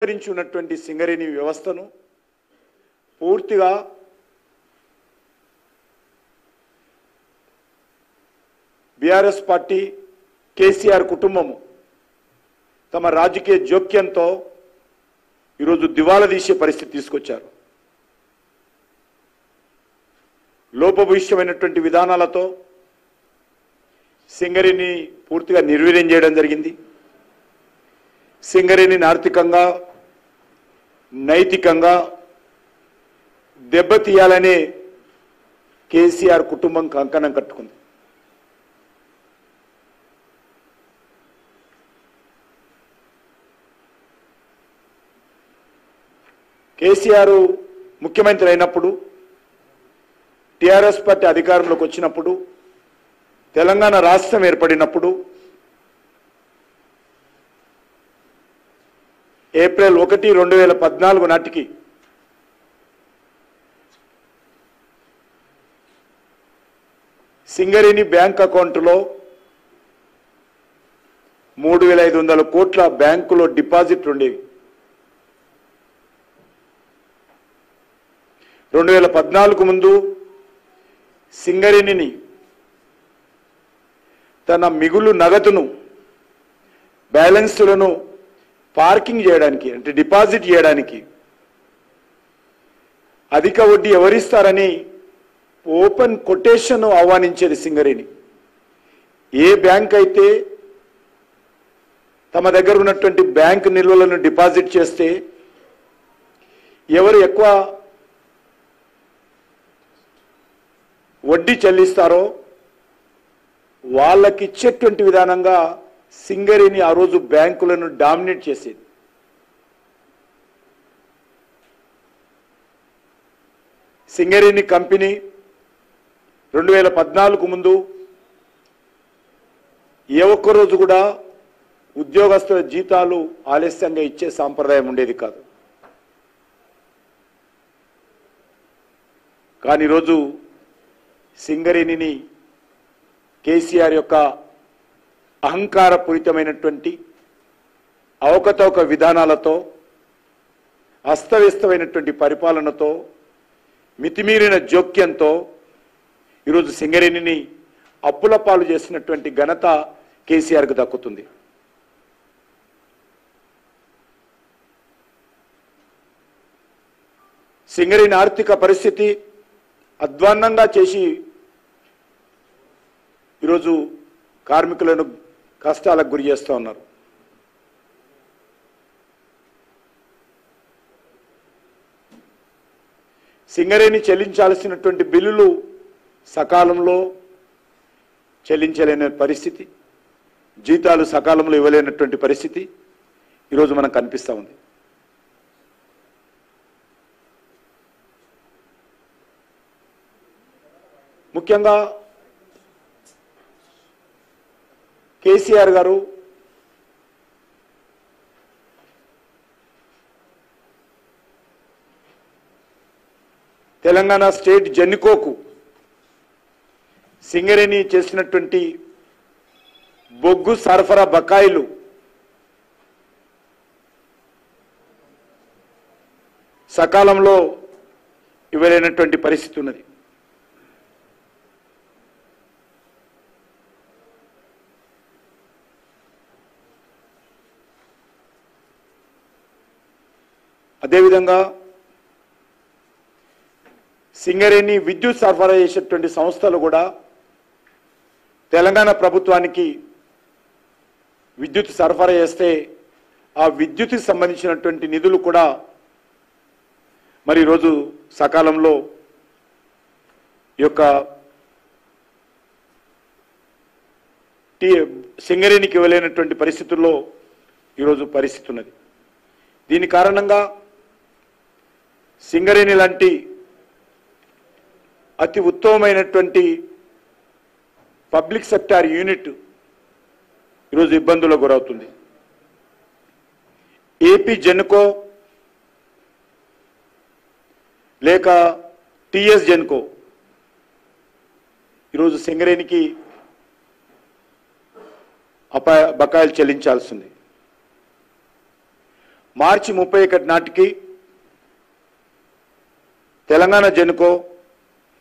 ఉన్నటువంటి సింగరేణి వ్యవస్థను పూర్తిగా బీఆర్ఎస్ పార్టీ కేసీఆర్ కుటుంబము తమ రాజకీయ జోక్యంతో ఈరోజు దివాలా తీసే పరిస్థితి తీసుకొచ్చారు. లోపభూయిష్టమైనటువంటి విధానాలతో సింగరేణిని పూర్తిగా నిర్వీర్యం చేయడం జరిగింది. సింగరేణిని ఆర్థికంగా నైతికంగా దెబ్బతీయాలనే కేసీఆర్ కుటుంబం కంకణం కట్టుకుంది. కేసీఆర్ ముఖ్యమంత్రి అయినప్పుడు టీఆర్ఎస్ పార్టీ అధికారంలోకి వచ్చినప్పుడు తెలంగాణ రాష్ట్రం ఏర్పడినప్పుడు ఏప్రిల్ 1, 2014 నాటికి సింగరేణి బ్యాంక్ అకౌంట్లో 3,500 కోట్ల బ్యాంకులో డిపాజిట్లు ఉండేవి. 2014 ముందు సింగరేణిని తన మిగులు నగదును బ్యాలెన్స్లను పార్కింగ్ చేయడానికి అంటే డిపాజిట్ చేయడానికి అధిక వడ్డీ ఎవరిస్తారని ఓపెన్ కొటేషన్ ఆహ్వానించేది సింగరేణి. ఏ బ్యాంక్ అయితే తమ దగ్గర ఉన్నటువంటి బ్యాంక్ నిల్వలను డిపాజిట్ చేస్తే ఎవరు ఎక్కువ వడ్డీ చెల్లిస్తారో వాళ్ళకి ఇచ్చేటువంటి విధానంగా సింగరేణి ఆ రోజు బ్యాంకులను డామినేట్ చేసేది. సింగరేణి కంపెనీ 2014 ముందు ఏ ఒక్క రోజు కూడా ఉద్యోగస్తుల జీతాలు ఆలస్యంగా ఇచ్చే సాంప్రదాయం ఉండేది కాదు. కానీ ఈరోజు సింగరేణిని కేసీఆర్ యొక్క అహంకారపూరితమైనటువంటి అవకతవక విధానాలతో అస్తవ్యస్తమైనటువంటి పరిపాలనతో మితిమీరిన జోక్యంతో ఈరోజు సింగరేణిని అప్పుల పాలు చేసినటువంటి ఘనత కేసీఆర్కు దక్కుతుంది. సింగరేణి ఆర్థిక పరిస్థితి అధ్వాన్నంగా చేసి ఈరోజు కార్మికులను కష్టాలకు గురి చేస్తూ ఉన్నారు. సింగరేణి చెల్లించాల్సినటువంటి బిల్లులు సకాలంలో చెల్లించలేని పరిస్థితి, జీతాలు సకాలంలో ఇవ్వలేనటువంటి పరిస్థితి ఈరోజు మనకు కనిపిస్తూ ఉంది. ముఖ్యంగా కేసీఆర్ గారు తెలంగాణ స్టేట్ జెన్కోకు సింగరేణి చేసినటువంటి బొగ్గు సరఫరా బకాయిలు సకాలంలో ఇవ్వలేనటువంటి పరిస్థితి ఉన్నది. అదేవిధంగా సింగరేణి విద్యుత్ సరఫరా చేసేటువంటి సంస్థలు కూడా తెలంగాణ ప్రభుత్వానికి విద్యుత్ సరఫరా చేస్తే ఆ విద్యుత్కి సంబంధించినటువంటి నిధులు కూడా మరి ఈరోజు సకాలంలో ఈ యొక్క సింగరేణికి ఇవ్వలేనటువంటి పరిస్థితుల్లో ఈరోజు పరిస్థితి ఉన్నది. దీని కారణంగా సింగరేణి లాంటి అతి ఉత్తమమైనటువంటి పబ్లిక్ సెక్టార్ యూనిట్ ఈరోజు ఇబ్బందులకు గురవుతుంది. ఏపీ జెన్కో లేక టీఎస్ జెన్కో ఈరోజు సింగరేణికి బకాయిలు చెల్లించాల్సింది. మార్చి 31 నాటికి తెలంగాణ జెన్కో